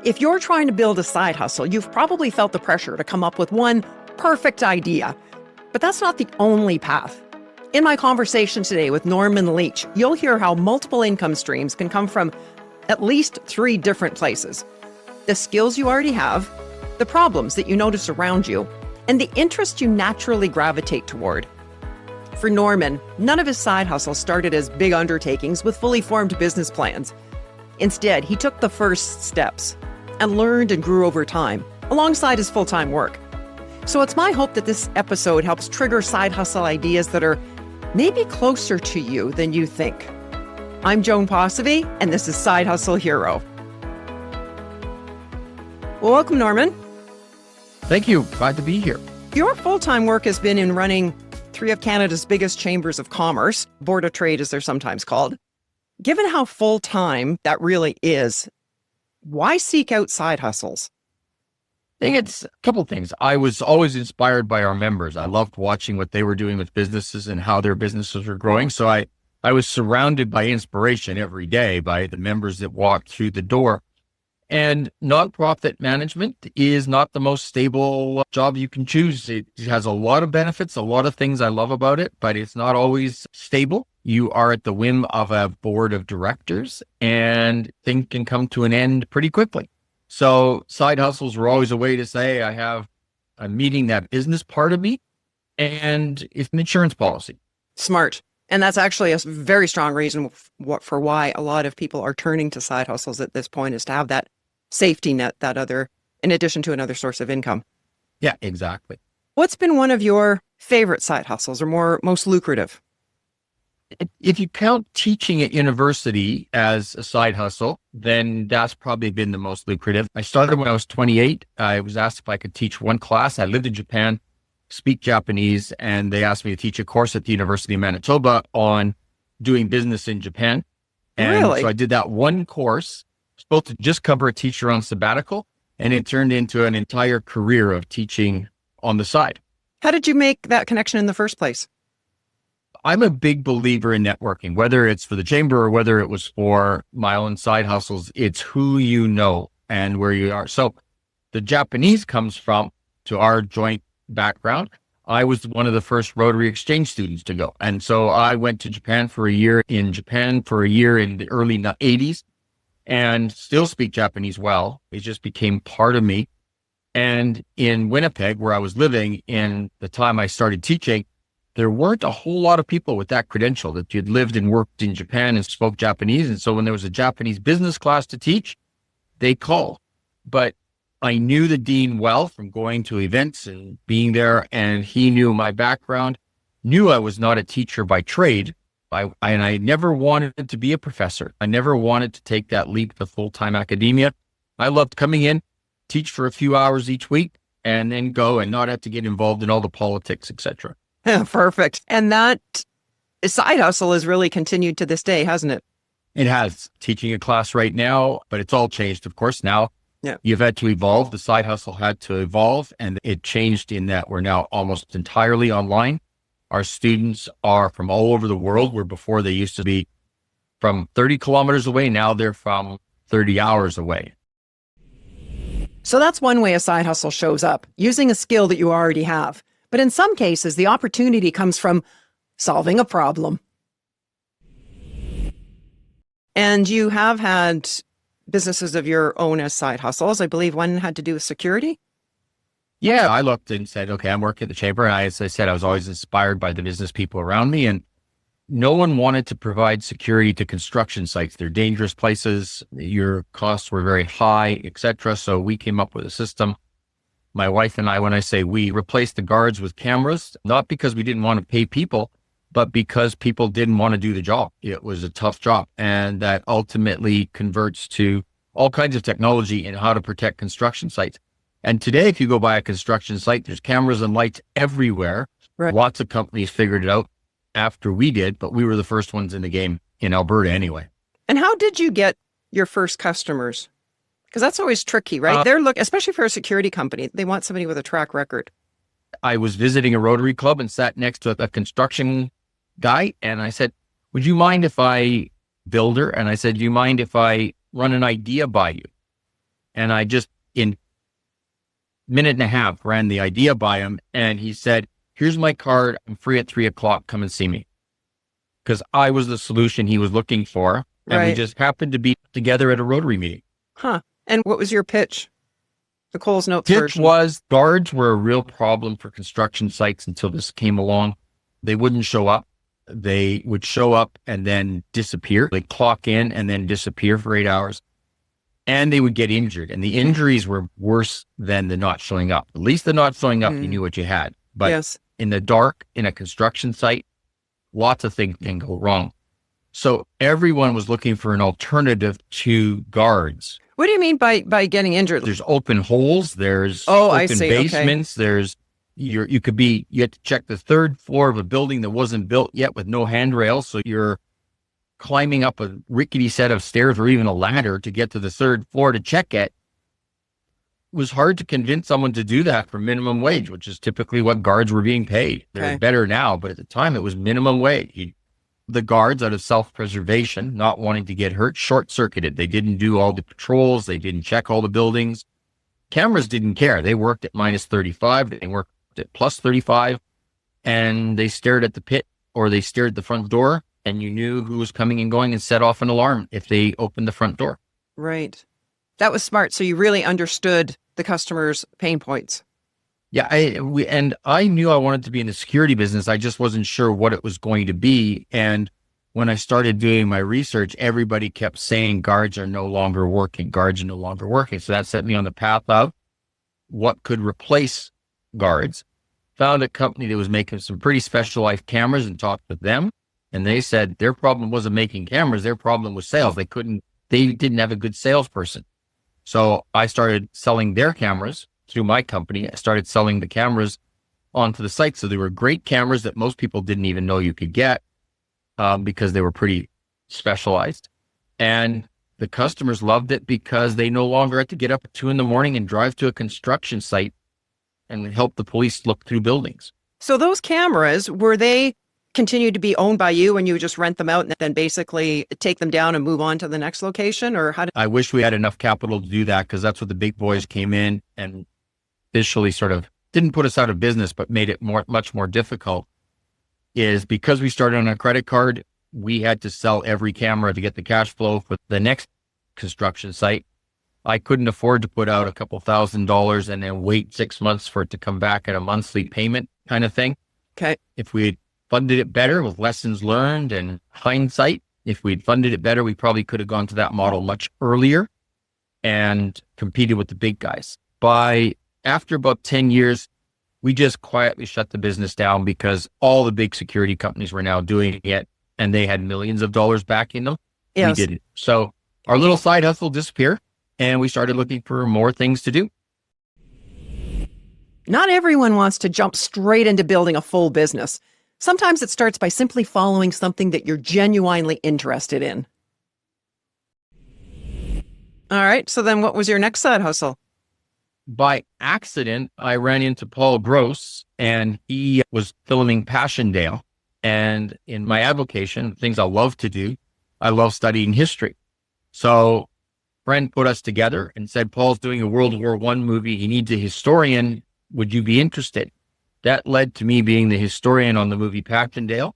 If you're trying to build a side hustle, you've probably felt the pressure to come up with one perfect idea. But that's not the only path. In my conversation today with Norman Leach, you'll hear how multiple income streams can come from at least 3 different places. The skills you already have, the problems that you notice around you, and the interest you naturally gravitate toward. For Norman, none of his side hustles started as big undertakings with fully formed business plans. Instead, he took the first steps and learned and grew over time, alongside his full-time work. So it's my hope that this episode helps trigger side hustle ideas that are maybe closer to you than you think. I'm Joan Posavy, and this is Side Hustle Hero. Well, welcome, Norman. Thank you. Glad to be here. Your full-time work has been in running 3 of Canada's biggest chambers of commerce, Board of Trade as they're sometimes called. Given how full-time that really is, why seek out side hustles? I think it's a couple of things. I was always inspired by our members. I loved watching what they were doing with businesses and how their businesses were growing. So I was surrounded by inspiration every day by the members that walked through the door. And nonprofit management is not the most stable job you can choose. It has a lot of benefits, a lot of things I love about it, but it's not always stable. You are at the whim of a board of directors and things can come to an end pretty quickly. So side hustles were always a way to say, I'm meeting that business part of me, and it's an insurance policy. Smart. And that's actually a very strong reason for why a lot of people are turning to side hustles at this point, is to have that safety net, that other, in addition to another source of income. Yeah, exactly. What's been one of your favorite side hustles or most lucrative? If you count teaching at university as a side hustle, then that's probably been the most lucrative. I started when I was 28. I was asked if I could teach one class. I lived in Japan, speak Japanese, and they asked me to teach a course at the University of Manitoba on doing business in Japan. And Really? So I did that one course, supposed to just cover a teacher on sabbatical, and it turned into an entire career of teaching on the side. How did you make that connection in the first place? I'm a big believer in networking, whether it's for the chamber or whether it was for my own side hustles. It's who you know and where you are. So the Japanese comes from, to our joint background, I was one of the first Rotary Exchange students to go. And so I went to Japan for a year, in the early 80s, and still speak Japanese well. It just became part of me. And in Winnipeg, where I was living in the time I started teaching, there weren't a whole lot of people with that credential, that you'd lived and worked in Japan and spoke Japanese. And so when there was a Japanese business class to teach, they called. But I knew the dean well from going to events and being there, and he knew my background, knew I was not a teacher by trade. I never wanted to be a professor. I never wanted to take that leap to full-time academia. I loved coming in, teach for a few hours each week, and then go and not have to get involved in all the politics, etc. Perfect. And that side hustle has really continued to this day, hasn't it? It has. Teaching a class right now, but it's all changed, of course. Now you've had to evolve. The side hustle had to evolve, and it changed in that we're now almost entirely online. Our students are from all over the world, where before they used to be from 30 kilometers away. Now they're from 30 hours away. So that's one way a side hustle shows up, using a skill that you already have. But in some cases, the opportunity comes from solving a problem. And you have had businesses of your own as side hustles. I believe one had to do with security. Yeah, I looked and said, okay, I'm working at the chamber. And as I said, I was always inspired by the business people around me. And no one wanted to provide security to construction sites. They're dangerous places. Your costs were very high, etc. So we came up with a system. My wife and I, when I say we, replaced the guards with cameras, not because we didn't want to pay people, but because people didn't want to do the job. It was a tough job. And that ultimately converts to all kinds of technology in how to protect construction sites. And today, if you go by a construction site, there's cameras and lights everywhere. Right. Lots of companies figured it out after we did, but we were the first ones in the game in Alberta anyway. And how did you get your first customers? Because that's always tricky, right? They're especially for a security company, they want somebody with a track record. I was visiting a Rotary Club and sat next to a construction guy. And I said, would you mind if I builder? And I said, do you mind if I run an idea by you? And I just, in minute and a half, ran the idea by him. And he said, here's my card. I'm free at 3:00. Come and see me. Because I was the solution he was looking for. And we Right. just happened to be together at a Rotary meeting. Huh. And what was your pitch? The Coles Notes Pitch version. was guards were a real problem for construction sites until this came along. They wouldn't show up. They would show up and then disappear. They'd clock in and then disappear for 8 hours. And they would get injured. And the injuries were worse than the not showing up. At least the not showing up, you knew what you had. But Yes. in the dark, in a construction site, lots of things can go wrong. So everyone was looking for an alternative to guards. What do you mean by getting injured? There's open holes. There's I open see. basements. There's you had to check the third floor of a building that wasn't built yet with no handrails. So you're climbing up a rickety set of stairs or even a ladder to get to the third floor to check it. It was hard to convince someone to do that for minimum wage, which is typically what guards were being paid. They're better now, but at the time it was minimum wage. The guards, out of self-preservation, not wanting to get hurt, short-circuited. They didn't do all the patrols. They didn't check all the buildings. Cameras didn't care. They worked at minus 35. They worked at plus 35. And they stared at the pit or they stared at the front door, and you knew who was coming and going and set off an alarm if they opened the front door. Right. That was smart. So you really understood the customer's pain points. Yeah, I knew I wanted to be in the security business. I just wasn't sure what it was going to be. And when I started doing my research, everybody kept saying guards are no longer working. Guards are no longer working. So that set me on the path of what could replace guards. Found a company that was making some pretty specialized cameras and talked with them. And they said their problem wasn't making cameras. Their problem was sales. They didn't have a good salesperson. So I started selling their cameras. Through my company, I started selling the cameras onto the site. So they were great cameras that most people didn't even know you could get because they were pretty specialized. And the customers loved it because they no longer had to get up at 2 a.m. and drive to a construction site and help the police look through buildings. So those cameras, were they continued to be owned by you and you would just rent them out and then basically take them down and move on to the next location? Or how did... I wish we had enough capital to do that, because that's what the big boys came in and officially sort of didn't put us out of business, but made it much more difficult. Is because we started on a credit card, we had to sell every camera to get the cash flow for the next construction site. I couldn't afford to put out a couple $1,000s and then wait 6 months for it to come back at a monthly payment kind of thing. Okay. If we had funded it better with lessons learned and hindsight, if we'd funded it better, we probably could have gone to that model much earlier and competed with the big guys. After about 10 years, we just quietly shut the business down because all the big security companies were now doing it and they had millions of dollars backing them. Yes. We didn't. So our little side hustle disappeared and we started looking for more things to do. Not everyone wants to jump straight into building a full business. Sometimes it starts by simply following something that you're genuinely interested in. All right. So then what was your next side hustle? By accident, I ran into Paul Gross and he was filming Passchendaele. And in my avocation, things I love to do, I love studying history. So a friend put us together and said, Paul's doing a World War I movie. He needs a historian. Would you be interested? That led to me being the historian on the movie Passchendaele.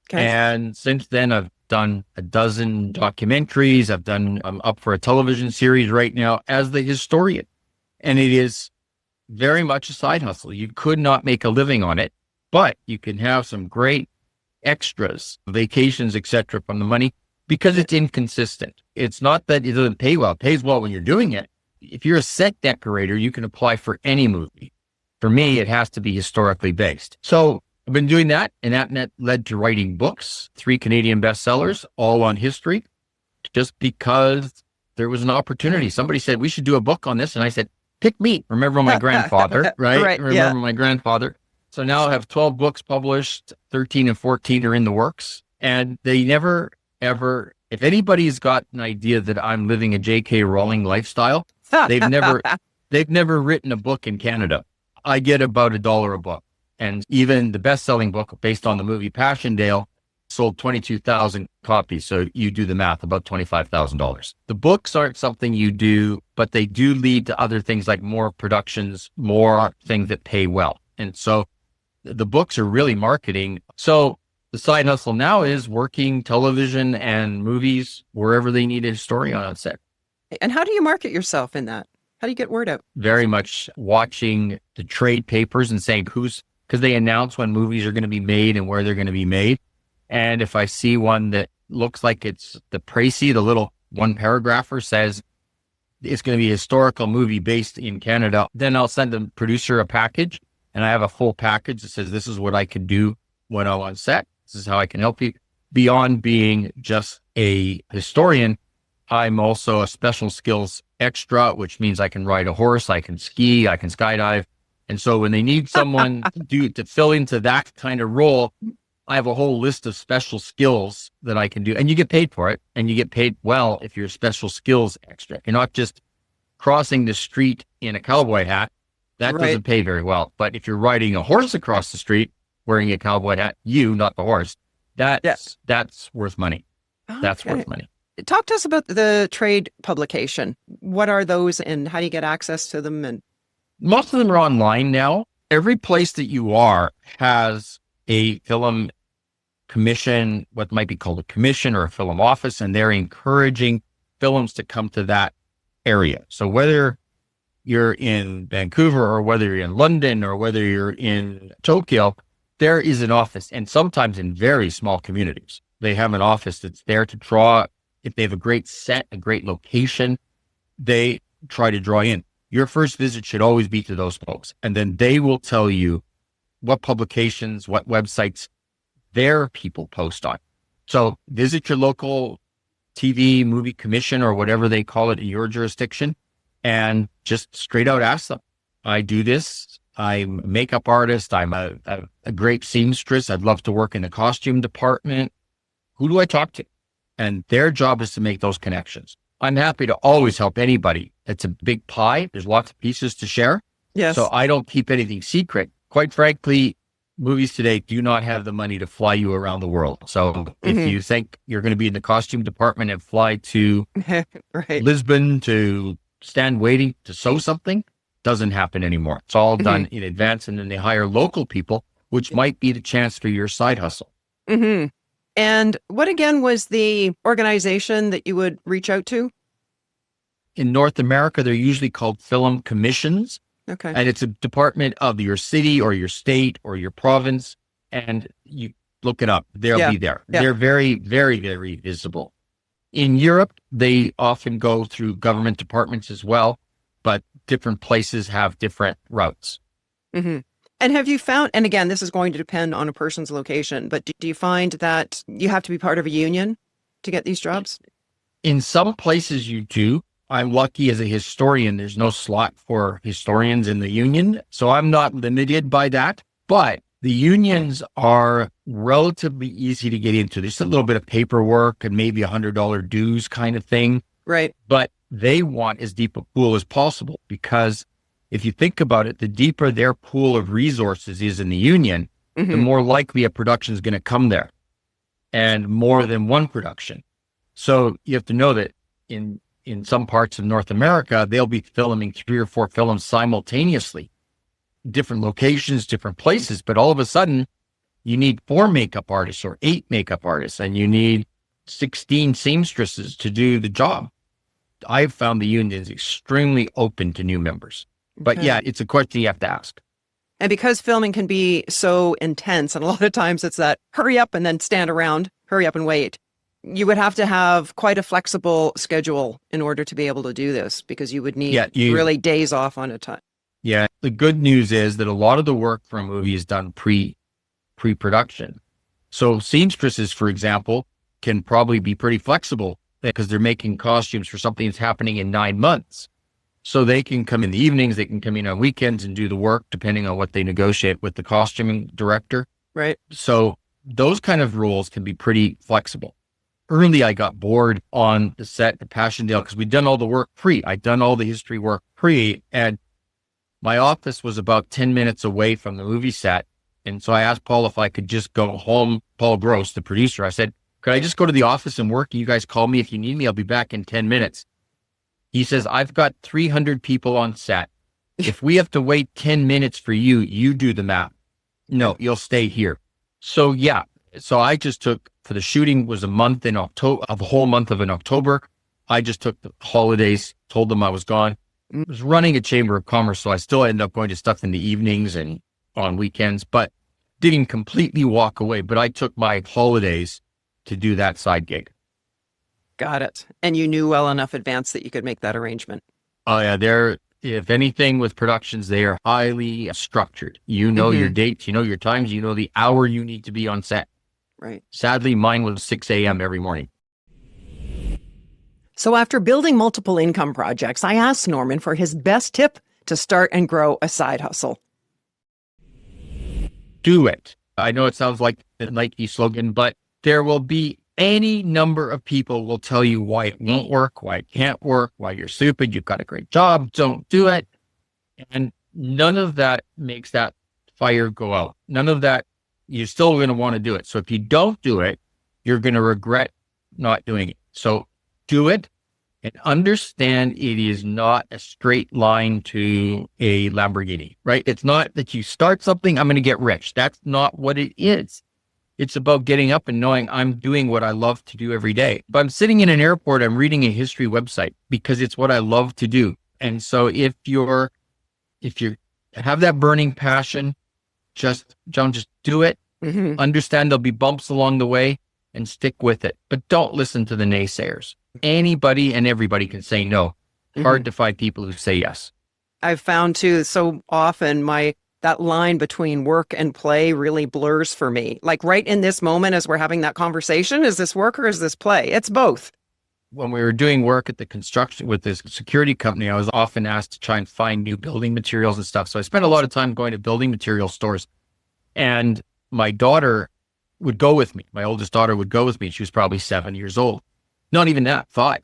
Okay. And since then, I've done a dozen documentaries. I'm up for a television series right now as the historian. And it is very much a side hustle. You could not make a living on it, but you can have some great extras, vacations, etc. from the money because it's inconsistent. It's not that it doesn't pay well. It pays well when you're doing it. If you're a set decorator, you can apply for any movie. For me, it has to be historically based. So I've been doing that, and that led to writing books, 3 Canadian bestsellers, all on history, just because there was an opportunity. Somebody said, we should do a book on this. And I said, pick me. Remember my grandfather, right? Right, Remember my grandfather. So now I have 12 books published, 13 and 14 are in the works. And they never, ever, if anybody's got an idea that I'm living a J.K. Rowling lifestyle, they've never written a book in Canada. I get about $1 a book. And even the best-selling book based on the movie Passchendaele sold 22,000 copies. So you do the math, about $25,000. The books aren't something you do, but they do lead to other things like more productions, more things that pay well. And so the books are really marketing. So the side hustle now is working television and movies wherever they need a historian on set. And how do you market yourself in that? How do you get word out? Very much watching the trade papers and saying because they announce when movies are going to be made and where they're going to be made. And if I see one that looks like it's the précis, the little one paragrapher says it's going to be a historical movie based in Canada, then I'll send the producer a package, and I have a full package that says this is what I can do when I'm on set. This is how I can help you. Beyond being just a historian, I'm also a special skills extra, which means I can ride a horse, I can ski, I can skydive. And so when they need someone to fill into that kind of role, I have a whole list of special skills that I can do. And you get paid for it. And you get paid well if you're a special skills extra. You're not just crossing the street in a cowboy hat. That doesn't pay very well. But if you're riding a horse across the street wearing a cowboy hat, you, not the horse, that's worth money. Okay. That's worth money. Talk to us about the trade publication. What are those and how do you get access to them? And most of them are online now. Every place that you are has a film commission, what might be called a commission or a film office, and they're encouraging films to come to that area. So whether you're in Vancouver or whether you're in London or whether you're in Tokyo, there is an office, and sometimes in very small communities, they have an office that's there to draw. If they have a great set, a great location, they try to draw in. Your first visit should always be to those folks, and then they will tell you what publications, what websites their people post on. So visit your local TV, movie commission, or whatever they call it in your jurisdiction, and just straight out ask them. I do this. I'm a makeup artist. I'm a great seamstress. I'd love to work in the costume department. Who do I talk to? And their job is to make those connections. I'm happy to always help anybody. It's a big pie. There's lots of pieces to share. yes. So I don't keep anything secret. Quite frankly, movies today do not have the money to fly you around the world. So if you think you're going to be in the costume department and fly to Lisbon to stand waiting to sew something, doesn't happen anymore. It's all done in advance, and then they hire local people, which might be the chance for your side hustle. And what again was the organization that you would reach out to? In North America, they're usually called film commissions. Okay. And it's a department of your city or your state or your province. And you look it up. They'll be there. Yeah. They're very, very, very visible. In Europe, they often go through government departments as well, but different places have different routes. And have you found, and again, this is going to depend on a person's location, but do you find that you have to be part of a union to get these jobs? In some places you do. I'm lucky as a historian, there's no slot for historians in the union. So I'm not limited by that, but the unions are relatively easy to get into. There's a little bit of paperwork and maybe $100 dues kind of thing. Right. But they want as deep a pool as possible, because if you think about it, the deeper their pool of resources is in the union, the more likely a production is going to come there, and more than one production. So you have to know that in some parts of North America, they'll be filming 3 or 4 films simultaneously, different locations, different places. But all of a sudden, you need 4 makeup artists or 8 makeup artists, and you need 16 seamstresses to do the job. I've found the union is extremely open to new members. But yeah, it's a question you have to ask. And because filming can be so intense, and a lot of times it's that hurry up and then stand around, hurry up and wait. You would have to have quite a flexible schedule in order to be able to do this, because you would need really days off on a time. Yeah. The good news is that a lot of the work for a movie is done pre-production. So seamstresses, for example, can probably be pretty flexible because they're making costumes for something that's happening in 9 months. So they can come in the evenings, they can come in on weekends and do the work depending on what they negotiate with the costuming director. Right. So those kind of rules can be pretty flexible. Early, I got bored on the set at Passchendaele because we'd done all the work pre. I'd done all the history work pre, and my office was about 10 minutes away from the movie set. And so I asked Paul if I could just go home Paul Gross, the producer. I said, could I just go to the office and work? You guys call me if you need me. I'll be back in 10 minutes. He says, I've got 300 people on set. If we have to wait 10 minutes for you, you do the math. No, you'll stay here. So yeah. So I just took, for the shooting was a month in October, a whole month of in October. I just took the holidays, told them I was gone. I was running a chamber of commerce, so I still ended up going to stuff in the evenings and on weekends, but didn't completely walk away. But I took my holidays to do that side gig. Got it. And you knew well enough advance that you could make that arrangement. Oh yeah, if anything with productions, they are highly structured. You know your dates, you know your times, you know the hour you need to be on set. Right. Sadly, mine was 6 a.m. every morning. So after building multiple income projects, I asked Norman for his best tip to start and grow a side hustle. Do it. I know it sounds like a Nike slogan, but there will be any number of people will tell you why it won't work, why it can't work, why you're stupid, you've got a great job, don't do it. And none of that makes that fire go out. None of that, you're still going to want to do it. So if you don't do it, you're going to regret not doing it. So do it and understand it is not a straight line to a Lamborghini, right? It's not that you start something, I'm going to get rich. That's not what it is. It's about getting up and knowing I'm doing what I love to do every day. If I'm sitting in an airport, I'm reading a history website because it's what I love to do. And so if you have that burning passion, just do it. Understand there'll be bumps along the way and stick with it. But don't listen to the naysayers. Anybody and everybody can say no. Hard to find people who say yes. I've found too, so often that line between work and play really blurs for me. Like right in this moment, as we're having that conversation, is this work or is this play? It's both. When we were doing work at the construction with this security company, I was often asked to try and find new building materials and stuff. So I spent a lot of time going to building material stores, and my daughter would go with me. My oldest daughter would go with me. She was probably 7 years old. Not even that, 5.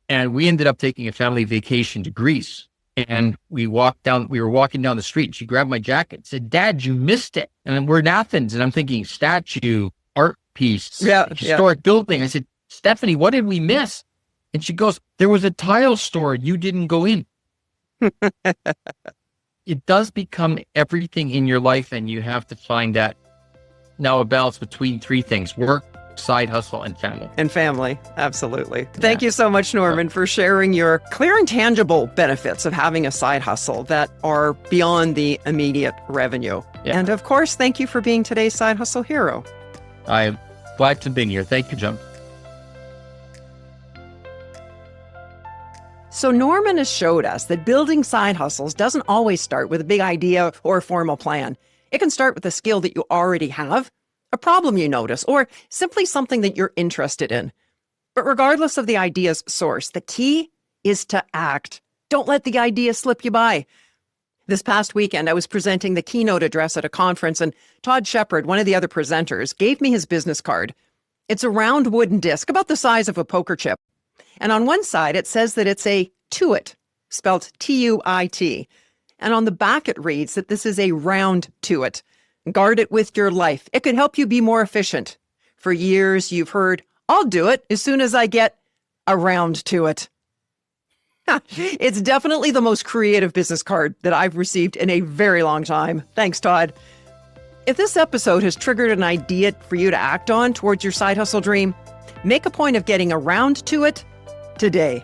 And we ended up taking a family vacation to Greece. And we were walking down the street, and she grabbed my jacket and said, Dad, you missed it. And we're in Athens. And I'm thinking statue, art piece, historic building. I said, Stephanie, what did we miss? And she goes, there was a tile store. You didn't go in. It does become everything in your life. And you have to find that now a balance between 3 things: work, side hustle, and family. And family. Absolutely. Thank you so much, Norman, for sharing your clear and tangible benefits of having a side hustle that are beyond the immediate revenue. Yeah. And of course, thank you for being today's Side Hustle Hero. I'm glad to be here. Thank you, John. So Norman has showed us that building side hustles doesn't always start with a big idea or a formal plan. It can start with a skill that you already have, a problem you notice, or simply something that you're interested in. But regardless of the idea's source, the key is to act. Don't let the idea slip you by. This past weekend, I was presenting the keynote address at a conference, and Todd Shepard, one of the other presenters, gave me his business card. It's a round wooden disc about the size of a poker chip. And on one side, it says that it's a Tuit, spelled T-U-I-T. And on the back, it reads that this is a round Tuit. Guard it with your life. It could help you be more efficient. For years, you've heard, I'll do it as soon as I get around to it. It's definitely the most creative business card that I've received in a very long time. Thanks, Todd. If this episode has triggered an idea for you to act on towards your side hustle dream, make a point of getting around to it today.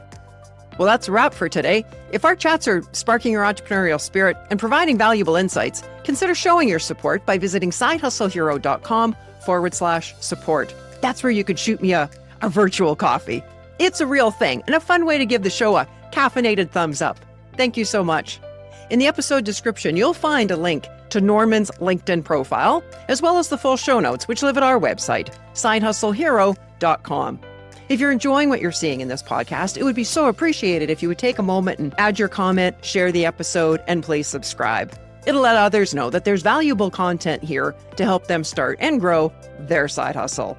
Well, that's a wrap for today. If our chats are sparking your entrepreneurial spirit and providing valuable insights, consider showing your support by visiting sidehustlehero.com/support. That's where you could shoot me a virtual coffee. It's a real thing and a fun way to give the show a caffeinated thumbs up. Thank you so much. In the episode description, you'll find a link to Norman's LinkedIn profile, as well as the full show notes, which live at our website, sidehustlehero.com. If you're enjoying what you're seeing in this podcast, it would be so appreciated if you would take a moment and add your comment, share the episode, and please subscribe. It'll let others know that there's valuable content here to help them start and grow their side hustle.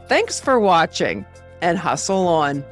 Thanks for watching, and hustle on.